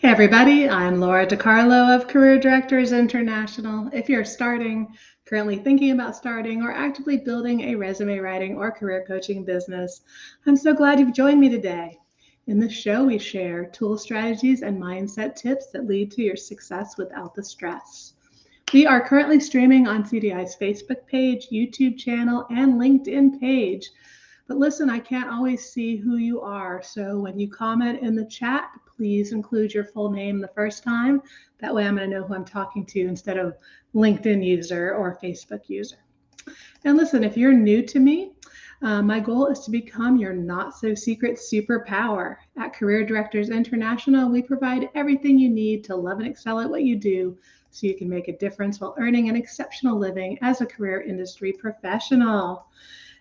Hey everybody, I'm Laura DeCarlo of Career Directors International. If you're starting, currently thinking about starting, or actively building a resume writing or career coaching business, I'm so glad you've joined me today. In this show, we share tool strategies and mindset tips that lead to your success without the stress. We are currently streaming on CDI's Facebook page, YouTube channel, and LinkedIn page. But listen, I can't always see who you are. So when you comment in the chat, please include your full name the first time. That way I'm going to know who I'm talking to instead of LinkedIn user or Facebook user. And listen, if you're new to me, my goal is to become your not so secret superpower. At Career Directors International, we provide everything you need to love and excel at what you do so you can make a difference while earning an exceptional living as a career industry professional.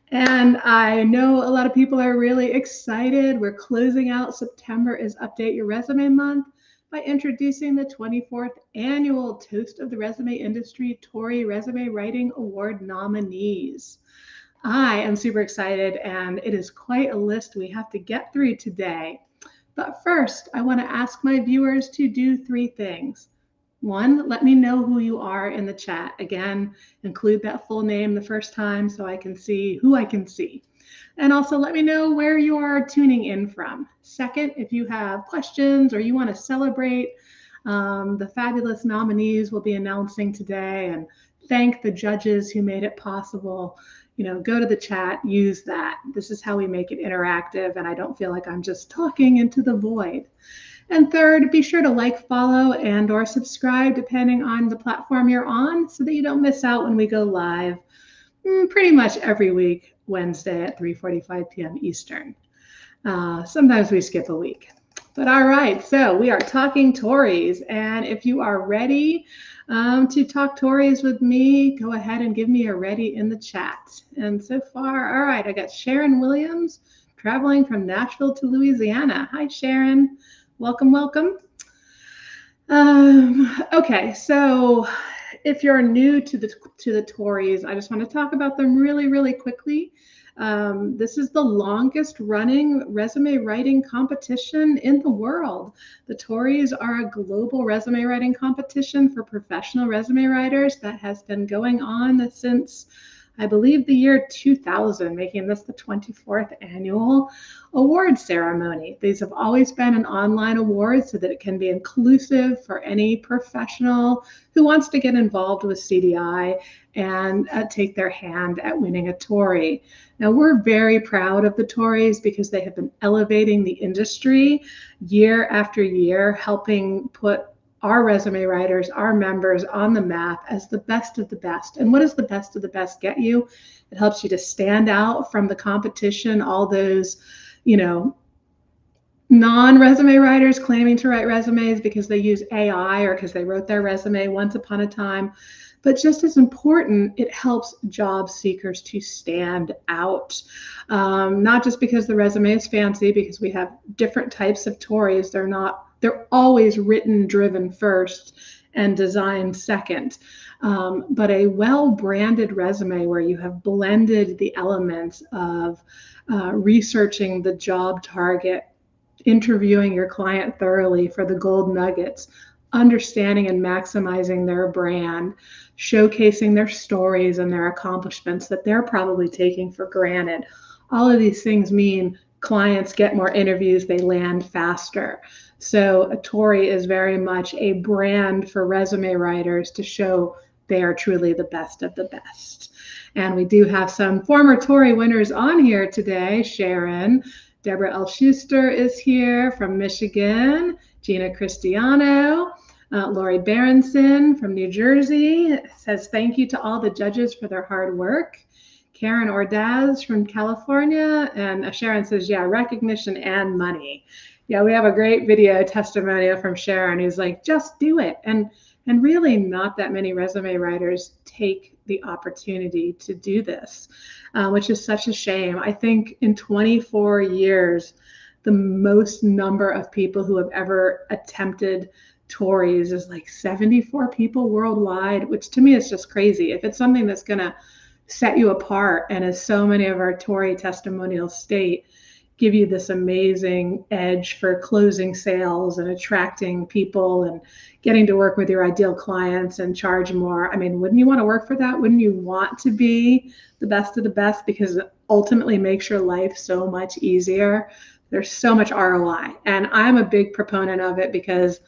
And I know a lot of people are really excited. We're closing out September is Update Your Resume Month by introducing the 24th annual Toast of the Resume Industry TORI Resume Writing Award nominees. I am super excited, and it is quite a list we have to get through today. But first, I want to ask my viewers to do three things. One, let me know who you are in the chat. Again, include that full name the first time so I can see who I can see. And also let me know where you are tuning in from. Second, if you have questions or you want to celebrate the fabulous nominees we'll be announcing today and thank the judges who made it possible, go to the chat, use that. This is how we make it interactive, and I don't feel like I'm just talking into the void. And third, be sure to like, follow, and or subscribe depending on the platform you're on so that you don't miss out when we go live pretty much every week, Wednesday at 3:45 p.m. Eastern. Sometimes we skip a week. But all right, so we are talking TORIs. And if you are ready to talk TORIs with me, go ahead and give me a ready in the chat. And so far, all right, I got Sharon Williams traveling from Nashville to Louisiana. Hi, Sharon. Welcome, welcome. Okay, so if you're new to the TORIs, I just want to talk about them really, really quickly. This is the longest running resume writing competition in the world. The TORIs are a global resume writing competition for professional resume writers that has been going on since, I believe, the year 2000, making this the 24th annual award ceremony. These have always been an online award so that it can be inclusive for any professional who wants to get involved with CDI and take their hand at winning a TORI. Now, we're very proud of the TORIs because they have been elevating the industry year after year, helping put our resume writers, our members on the map as the best of the best. And what does the best of the best get you? It helps you to stand out from the competition, all those, non-resume writers claiming to write resumes because they use AI or because they wrote their resume once upon a time. But just as important, it helps job seekers to stand out. Not just because the resume is fancy, because we have different types of TORIs. They're always written driven first and designed second. But a well-branded resume where you have blended the elements of researching the job target, interviewing your client thoroughly for the gold nuggets, understanding and maximizing their brand, showcasing their stories and their accomplishments that they're probably taking for granted. All of these things mean clients get more interviews, they land faster. So a TORI is very much a brand for resume writers to show they are truly the best of the best. And we do have some former TORI winners on here today. Sharon, Deborah L. Schuster is here from Michigan. Gina Cristiano, Lori Berenson from New Jersey says thank you to all the judges for their hard work. Karen Ordaz from California, and Sharon says, yeah, recognition and money. Yeah, we have a great video testimonial from Sharon who's like, just do it. And really not that many resume writers take the opportunity to do this, which is such a shame. I think in 24 years, the most number of people who have ever attempted TORIs is like 74 people worldwide, which to me is just crazy. If it's something that's going to set you apart, and as so many of our TORI testimonials state, give you this amazing edge for closing sales and attracting people and getting to work with your ideal clients and charge more. I mean, wouldn't you want to work for that? Wouldn't you want to be the best of the best, because it ultimately makes your life so much easier? There's so much ROI, and I'm a big proponent of it because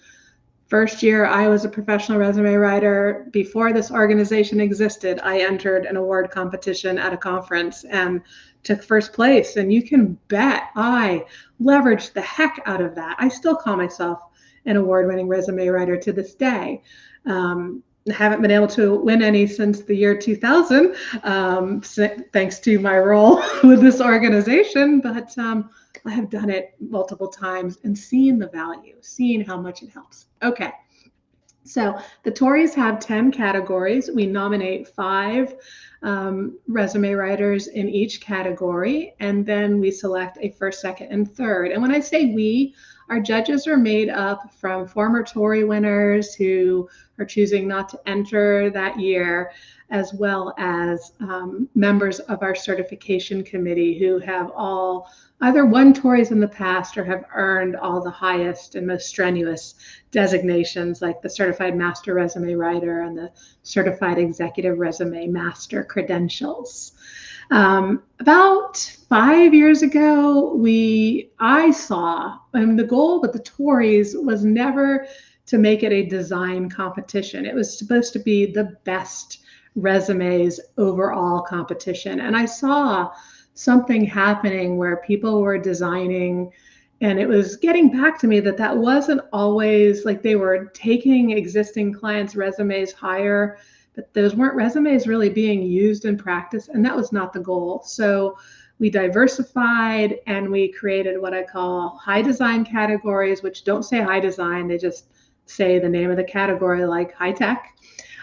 first year I was a professional resume writer. Before this organization existed, I entered an award competition at a conference and took first place. And you can bet I leveraged the heck out of that. I still call myself an award-winning resume writer to this day. I haven't been able to win any since the year 2000, thanks to my role with this organization. But I have done it multiple times and seen the value, seen how much it helps. Okay. So the TORIs have 10 categories. We nominate 5 resume writers in each category, and then we select a first, second, and third. And when I say we, our judges are made up from former TORI winners who are choosing not to enter that year, as well as members of our certification committee who have all either won TORIs in the past or have earned all the highest and most strenuous designations, like the Certified Master Resume Writer and the Certified Executive Resume Master credentials. About 5 years ago, I saw, and the goal with the TORIs was never to make it a design competition. It was supposed to be the best resumes overall competition. And I saw something happening where people were designing, and it was getting back to me that wasn't always, like, they were taking existing clients' resumes higher, but those weren't resumes really being used in practice, and that was not the goal. So we diversified and we created what I call high design categories, which don't say high design, they just say the name of the category, like high tech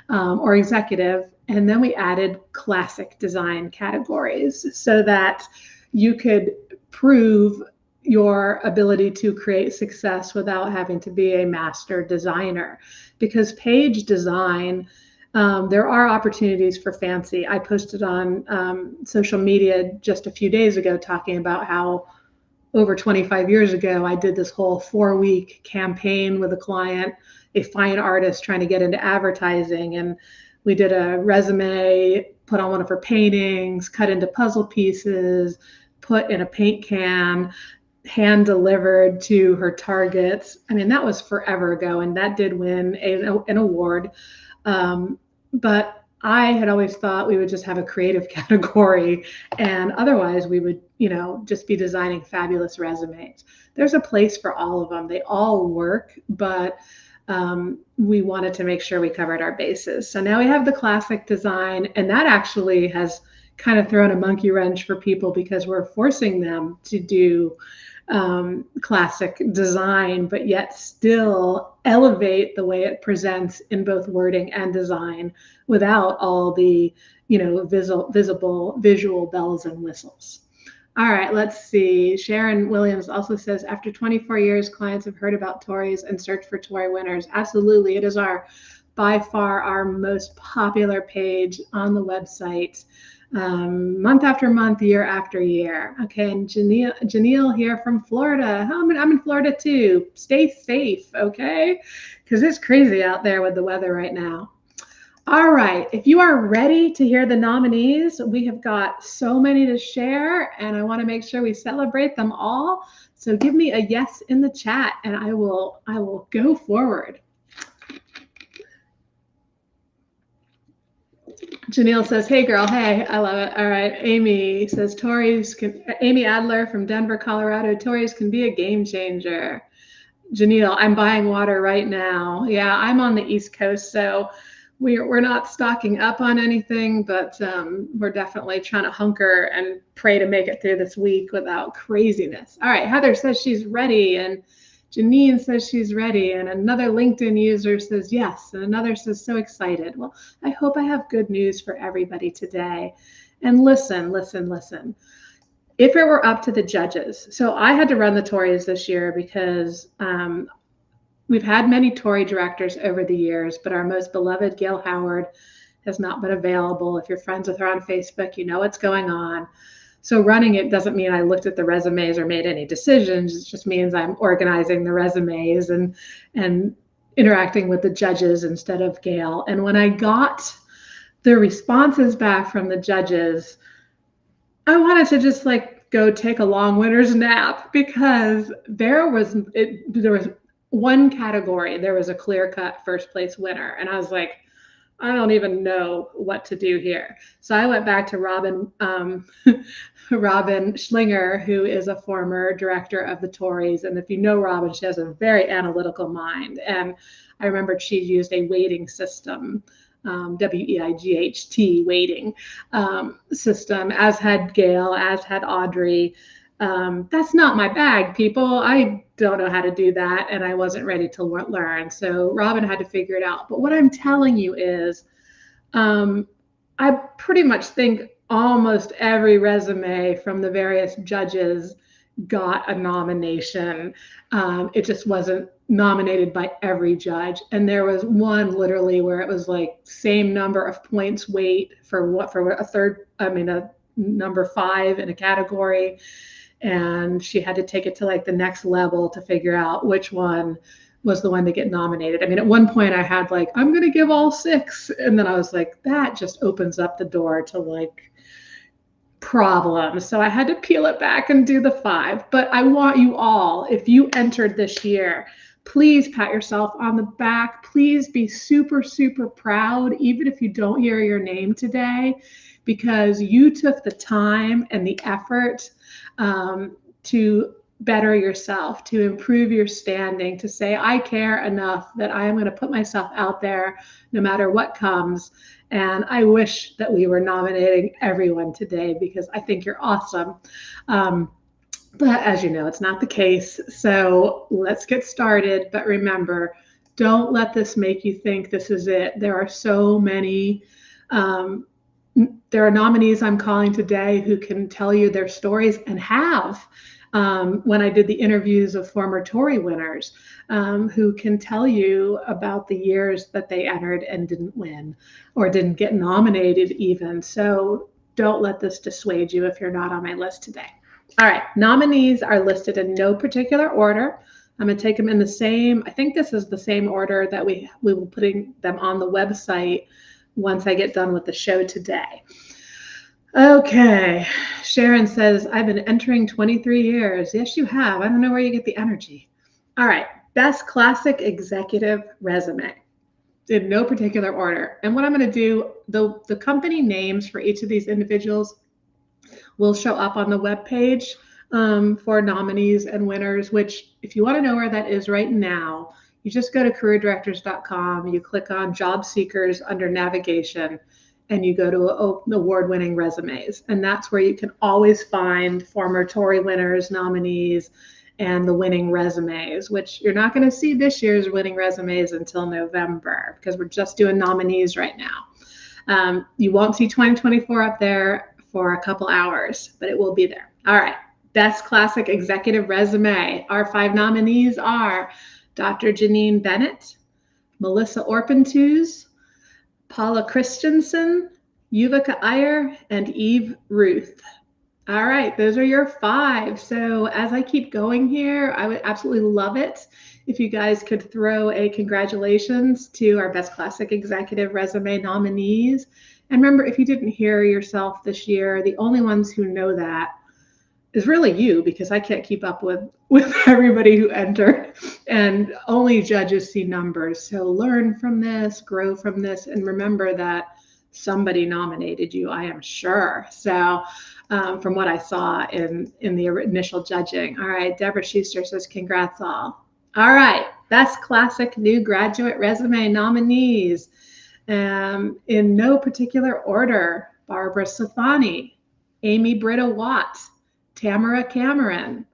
or executive. And then we added classic design categories so that you could prove your ability to create success without having to be a master designer. Because page design, there are opportunities for fancy. I posted on social media just a few days ago talking about how over 25 years ago, I did this whole 4-week campaign with a client, a fine artist trying to get into advertising. And we did a resume, put on one of her paintings, cut into puzzle pieces, put in a paint can, hand delivered to her targets. I mean, that was forever ago, and that did win an award. But I had always thought we would just have a creative category, and otherwise we would, just be designing fabulous resumes. There's a place for all of them. They all work, but we wanted to make sure we covered our bases. So now we have the classic design, and that actually has kind of thrown a monkey wrench for people because we're forcing them to do classic design, but yet still elevate the way it presents in both wording and design without all the, visible visual bells and whistles. All right, let's see. Sharon Williams also says, after 24 years, clients have heard about TORIs and searched for TORI winners. Absolutely. It is by far our most popular page on the website, month after month, year after year. Okay, and Janelle here from Florida. I'm in Florida too. Stay safe, okay? Because it's crazy out there with the weather right now. All right, if you are ready to hear the nominees, we have got so many to share, and I want to make sure we celebrate them all. So give me a yes in the chat, and I will go forward. Janelle says, hey girl, hey, I love it. All right, Amy says, Amy Adler from Denver, Colorado, TORIs can be a game changer. Janelle, I'm buying water right now. Yeah, I'm on the East Coast, so we're not stocking up on anything, but we're definitely trying to hunker and pray to make it through this week without craziness. All right, Heather says she's ready, and Janine says she's ready, and another LinkedIn user says yes, and another says so excited. Well, I hope I have good news for everybody today. And listen. If it were up to the judges, so I had to run the TORIs this year because we've had many TORI directors over the years, but our most beloved Gail Howard has not been available. If you're friends with her on Facebook, you know what's going on. So running it doesn't mean I looked at the resumes or made any decisions. It just means I'm organizing the resumes and interacting with the judges instead of Gail. And when I got the responses back from the judges, I wanted to just like go take a long winter's nap, because there was one category, there was a clear-cut first place winner, and I was like, I don't even know what to do here. So I went back to Robin Schlinger, who is a former director of the TORIs. And if you know Robin, she has a very analytical mind. And I remember she used a weighting system, WEIGHT weighting system, as had Gail, as had Audrey. That's not my bag, people. I don't know how to do that, and I wasn't ready to learn. So Robin had to figure it out. But what I'm telling you is, I pretty much think almost every resume from the various judges got a nomination. It just wasn't nominated by every judge. And there was one literally where it was like same number of points weight for a number 5 in a category. And she had to take it to like the next level to figure out which one was the one to get nominated. I mean, at one point I had like, I'm going to give all 6. And then I was like, that just opens up the door to like problems. So I had to peel it back and do the 5. But I want you all, if you entered this year, please pat yourself on the back. Please be super, super proud, even if you don't hear your name today, because you took the time and the effort to better yourself, to improve your standing, to say, I care enough that I am going to put myself out there no matter what comes. And I wish that we were nominating everyone today, because I think you're awesome. But as you know, it's not the case. So let's get started. But remember, don't let this make you think this is it. There are so many there are nominees I'm calling today who can tell you their stories, and have, when I did the interviews of former TORI winners, who can tell you about the years that they entered and didn't win or didn't get nominated even. So don't let this dissuade you if you're not on my list today. All right, nominees are listed in no particular order. I'm going to take them in the same, I think this is the same order that we will be putting them on the website once I get done with the show today. Okay, Sharon says, I've been entering 23 years. Yes, you have. I don't know where you get the energy. All right, best classic executive resume in no particular order. And what I'm going to do, the company names for each of these individuals will show up on the webpage for nominees and winners, which if you want to know where that is right now, you just go to careerdirectors.com, you click on job seekers under navigation, and you go to award-winning resumes. And that's where you can always find former TORI winners, nominees, and the winning resumes, which you're not going to see this year's winning resumes until November, because we're just doing nominees right now. You won't see 2024 up there for a couple hours, but it will be there. All right, best classic executive resume. Our 5 nominees are Dr. Janine Bennett, Melissa Orpentuz, Paula Christensen, Yuvika Iyer, and Eve Ruth. All right, those are your 5. So as I keep going here, I would absolutely love it if you guys could throw a congratulations to our best classic executive resume nominees. And remember, if you didn't hear yourself this year, the only ones who know that is really you, because I can't keep up with everybody who entered, and only judges see numbers. So learn from this, grow from this, and remember that somebody nominated you, I am sure. So from what I saw in the initial judging. All right, Deborah Schuster says, congrats all. All right, best classic new graduate resume nominees. In no particular order: Barbara Safani, Amy Britta Watt, Tamara Cameron,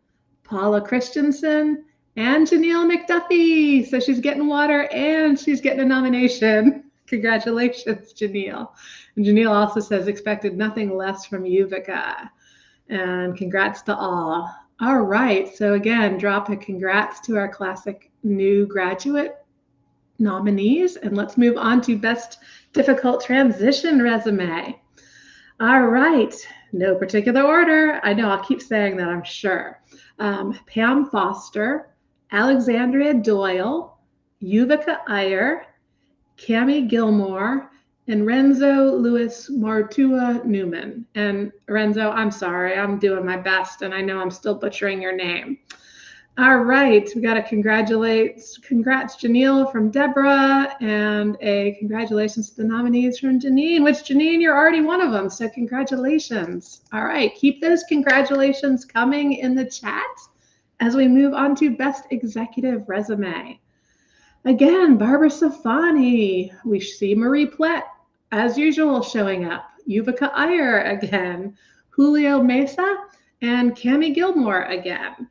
Paula Christensen, and Janelle McDuffie. So she's getting water and she's getting a nomination. Congratulations, Janelle. And Janelle also says, expected nothing less from Yuvika. And congrats to all. All right. So again, drop a congrats to our classic new graduate nominees. And let's move on to best difficult transition resume. All right. No particular order. I know I'll keep saying that, I'm sure. Pam Foster, Alexandria Doyle, Yuvica Iyer, Cami Gilmore, and Renzo Louis Martua Newman. And Renzo, I'm sorry, I'm doing my best, and I know I'm still butchering your name. All right, we got to congrats Janelle from Deborah, and a congratulations to the nominees from Janine, which Janine, you're already one of them, so congratulations. All right, keep those congratulations coming in the chat as we move on to Best Executive Resume. Again, Barbara Safani. We see Marie Plett, as usual, showing up. Yuvica Iyer again. Julio Mesa and Cami Gilmore again.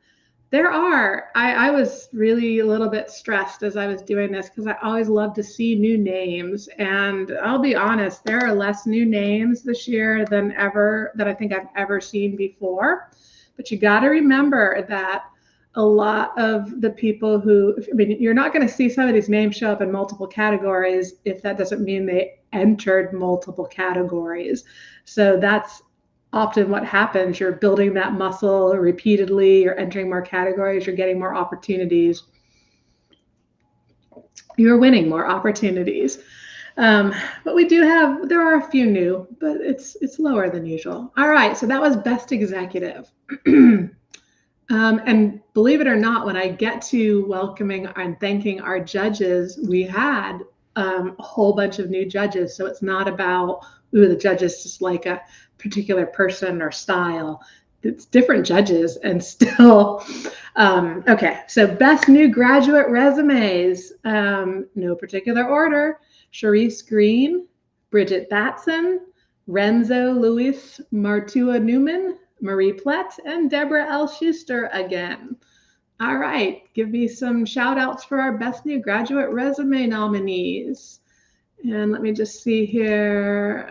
I was really a little bit stressed as I was doing this because I always love to see new names. And I'll be honest, there are less new names this year than I think I've ever seen before. But you got to remember that a lot of the people you're not going to see some of these names show up in multiple categories if that doesn't mean they entered multiple categories. So that's often what happens. You're building that muscle repeatedly, you're entering more categories, you're getting more opportunities, you're winning more opportunities. But there are a few new, but it's lower than usual. All right, so that was Best Executive. And believe it or not, when I get to welcoming and thanking our judges, we had a whole bunch of new judges. So it's not about, the judges just like a particular person or style. It's different judges and still. Okay, so Best New Graduate Resumes, no particular order. Sharice Green, Bridget Batson, Renzo Luis Martua Newman, Marie Plett, and Deborah L. Schuster again. All right, give me some shout outs for our Best New Graduate Resume nominees. And let me just see here,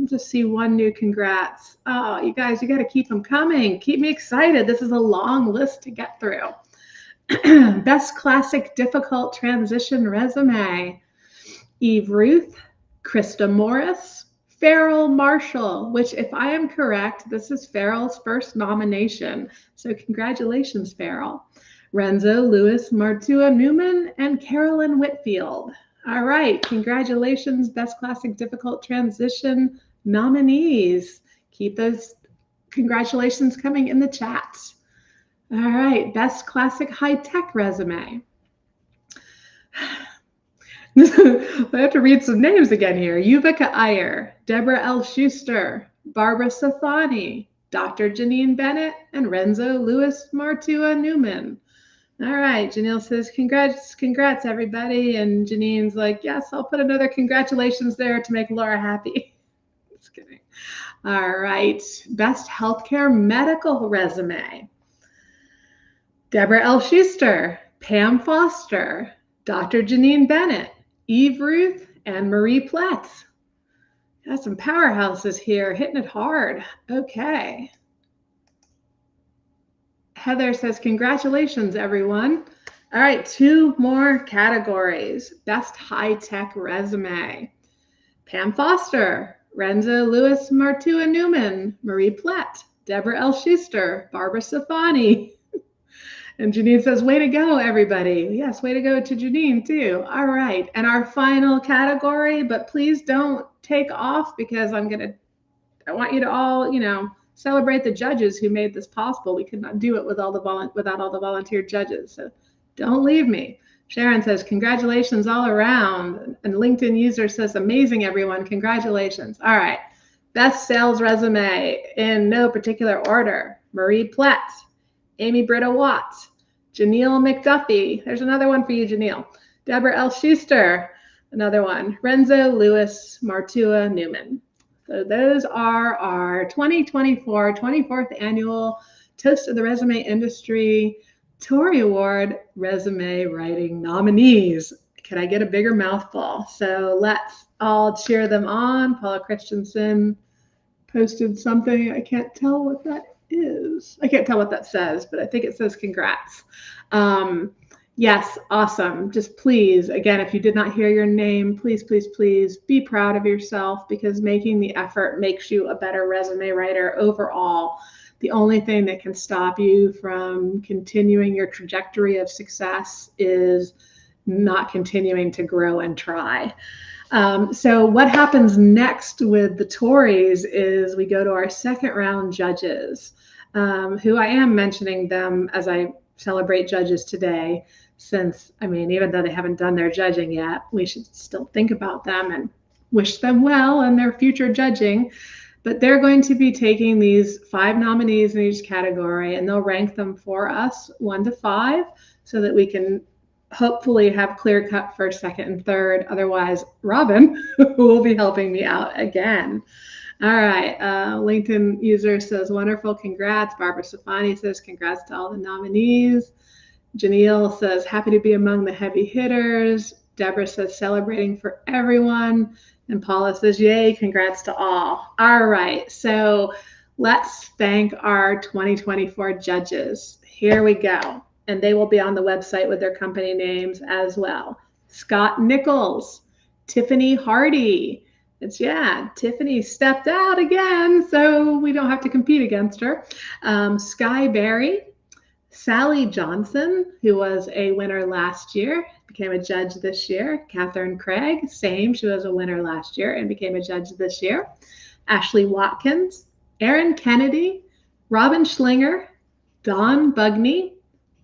just see one new congrats. Oh, you guys, you got to keep them coming. Keep me excited. This is a long list to get through. Best Classic Difficult Transition Resume. Eve Ruth, Krista Morris, Farrell Marshall, which, if I am correct, this is Farrell's first nomination. So congratulations, Farrell. Renzo Louis Martua Newman and Carolyn Whitfield. All right, congratulations, Best Classic Difficult Transition nominees. Keep those congratulations coming in the chat. All right, Best Classic High Tech Resume. I have to read some names again here. Yuvica Iyer, Deborah L. Schuster, Barbara Safani, Dr. Janine Bennett, and Renzo Louis Martua Newman. All right, Janelle says, congrats, everybody. And Janine's like, yes, I'll put another congratulations there to make Laura happy. Just kidding. All right, Best Healthcare Medical Resume. Deborah L. Schuster, Pam Foster, Dr. Janine Bennett, Eve Ruth, and Marie Plett. Got some powerhouses here, hitting it hard. Okay. Heather says, congratulations, everyone. All right, 2 more categories. Best high-tech resume. Pam Foster, Renzo Louis Martua Newman, Marie Plett, Deborah L. Schuster, Barbara Safani. And Janine says, way to go, everybody. Yes, way to go to Janine, too. All right. And our final category, but please don't take off because I want you to all, celebrate the judges who made this possible. We could not do it without all the volunteer judges. So don't leave me. Sharon says, congratulations all around. And LinkedIn user says, amazing, everyone. Congratulations. All right. Best sales resume in no particular order. Marie Plett, Amy Britta Watts, Janelle McDuffie. There's another one for you, Janelle. Deborah L. Schuster, another one. Renzo Louis Martua Newman. So those are our 2024 24th Annual Toast of the Resume Industry TORI Award Resume Writing nominees. Can I get a bigger mouthful? So let's all cheer them on. Paula Christensen posted something. I can't tell what that is. I can't tell what that says, but I think it says congrats. Yes, awesome. Just please, again, if you did not hear your name, please, please, please be proud of yourself, because making the effort makes you a better resume writer overall. The only thing that can stop you from continuing your trajectory of success is not continuing to grow and try. So what happens next with the Tories is we go to our second round judges, who I am mentioning them as I celebrate judges today, since, I mean, even though they haven't done their judging yet, we should still think about them and wish them well in their future judging. But they're going to be taking these 5 nominees in each category, and they'll rank them for us 1 to 5 so that we can hopefully have clear cut first, second, and third. Otherwise, Robin will be helping me out again. All right. LinkedIn user says, wonderful. Congrats. Barbara Stefani says, congrats to all the nominees. Janelle says, happy to be among the heavy hitters. Deborah says, celebrating for everyone. And Paula says, yay, congrats to all. All right. So let's thank our 2024 judges. Here we go. And they will be on the website with their company names as well. Scott Nichols, Tiffany Hardy. Tiffany stepped out again, so we don't have to compete against her. Sky Berry, Sally Johnson, who was a winner last year, became a judge this year. Catherine Craig, same, she was a winner last year and became a judge this year. Ashley Watkins, Erin Kennedy, Robin Schlinger, Dawn Bugney,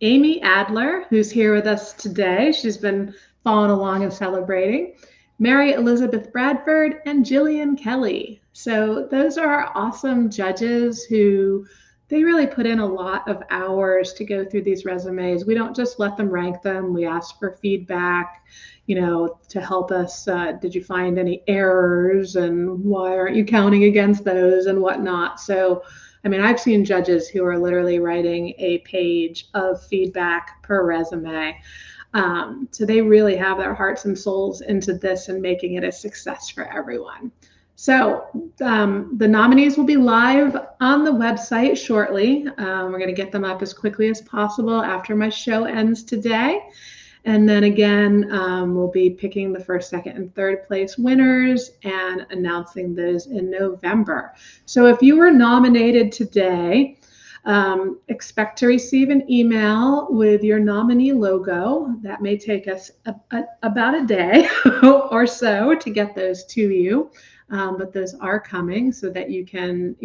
Amy Adler, who's here with us today. She's been following along and celebrating. Mary Elizabeth Bradford, and Jillian Kelly. So those are awesome judges who they really put in a lot of hours to go through these resumes. We don't just let them rank them. We ask for feedback, to help us. Did you find any errors, and why aren't you counting against those, and whatnot? So, I mean, I've seen judges who are literally writing a page of feedback per resume. So they really have their hearts and souls into this and making it a success for everyone. So the nominees will be live on the website shortly. We're going to get them up as quickly as possible after my show ends today. And then again, we'll be picking the first, second, and third place winners and announcing those in November. So if you were nominated today, expect to receive an email with your nominee logo. That may take us about a day or so to get those to you. But those are coming so that you can,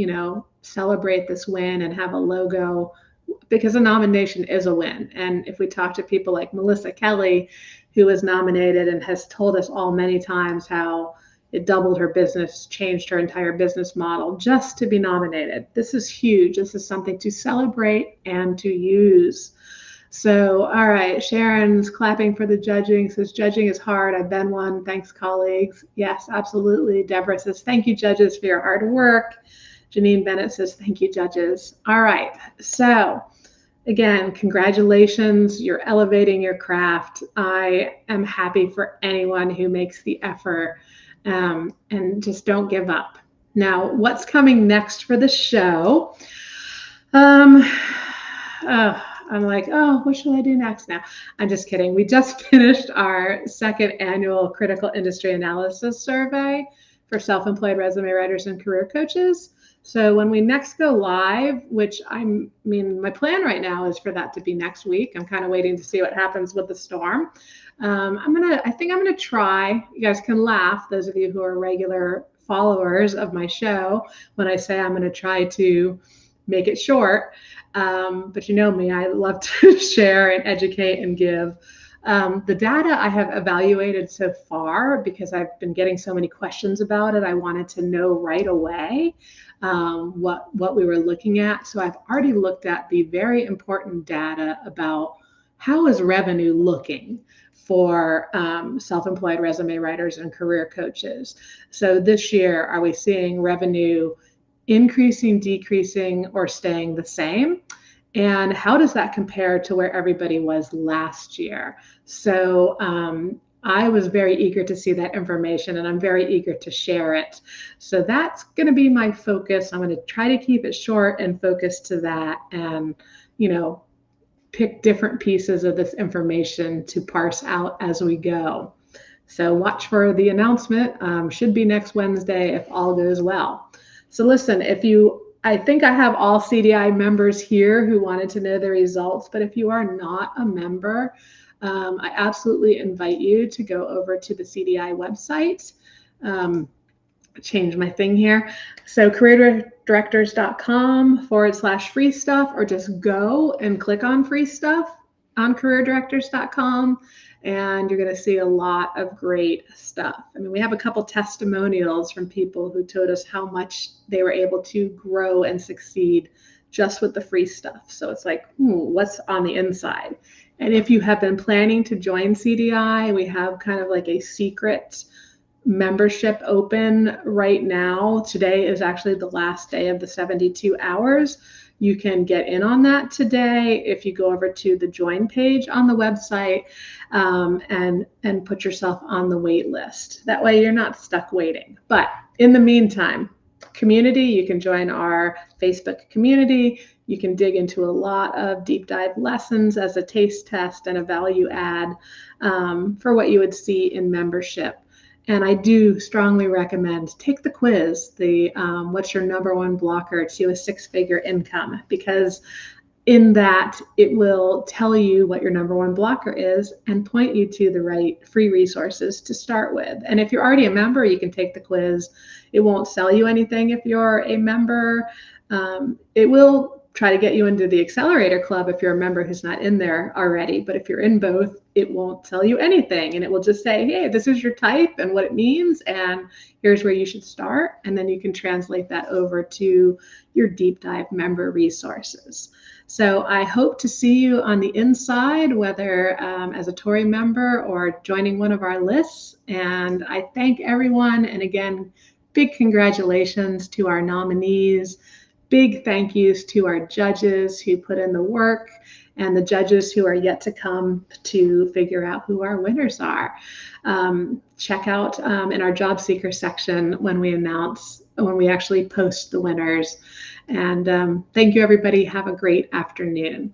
celebrate this win and have a logo, because a nomination is a win. And if we talk to people like Melissa Kelly, who was nominated and has told us all many times how it doubled her business, changed her entire business model just to be nominated. This is huge. This is something to celebrate and to use. So, all right, Sharon's clapping for the judging, says judging is hard. I've been one. Thanks, colleagues. Yes, absolutely. Deborah says, thank you, judges, for your hard work. Janine Bennett says, thank you, judges. All right. So again, congratulations. You're elevating your craft. I am happy for anyone who makes the effort, and just don't give up. Now, what's coming next for the show? I'm like, oh, what should I do next now? I'm just kidding. We just finished our second annual critical industry analysis survey for self-employed resume writers and career coaches. So when we next go live, which my plan right now is for that to be next week. I'm kind of waiting to see what happens with the storm. I think I'm gonna try. You guys can laugh, those of you who are regular followers of my show, when I say I'm gonna try to make it short. But you know me, I love to share and educate and give. The data I have evaluated so far, because I've been getting so many questions about it, I wanted to know right away what we were looking at. So I've already looked at the very important data about how is revenue looking for self-employed resume writers and career coaches. So this year, are we seeing revenue increasing, decreasing, or staying the same? And how does that compare to where everybody was last year? So I was very eager to see that information, and I'm very eager to share it. So that's going to be my focus. I'm going to try to keep it short and focus to that, and pick different pieces of this information to parse out as we go. So watch for the announcement. Should be next Wednesday if all goes well. So listen, I think I have all CDI members here who wanted to know the results, but if you are not a member, I absolutely invite you to go over to the CDI website. Change my thing here. So careerdirectors.com/free stuff, or just go and click on free stuff on careerdirectors.com. And you're going to see a lot of great stuff. I mean, we have a couple testimonials from people who told us how much they were able to grow and succeed just with the free stuff. So it's like, what's on the inside? And if you have been planning to join CDI, we have kind of like a secret membership open right now. Today is actually the last day of the 72 hours. You can get in on that today if you go over to the join page on the website and put yourself on the wait list. That way you're not stuck waiting. But in the meantime, community, you can join our Facebook community. You can dig into a lot of deep dive lessons as a taste test and a value add for what you would see in membership. And I do strongly recommend take the quiz, the what's your number one blocker to a six-figure income, because in that it will tell you what your number one blocker is and point you to the right free resources to start with. And if you're already a member, you can take the quiz. It won't sell you anything if you're a member. It will try to get you into the accelerator club if you're a member who's not in there already. But if you're in both, it won't tell you anything. And it will just say, hey, this is your type and what it means. And here's where you should start. And then you can translate that over to your deep dive member resources. So I hope to see you on the inside, whether as a TORI member or joining one of our lists. And I thank everyone. And again, big congratulations to our nominees. Big thank yous to our judges who put in the work and the judges who are yet to come to figure out who our winners are. Check out in our job seeker section when we actually post the winners. And thank you, everybody. Have a great afternoon.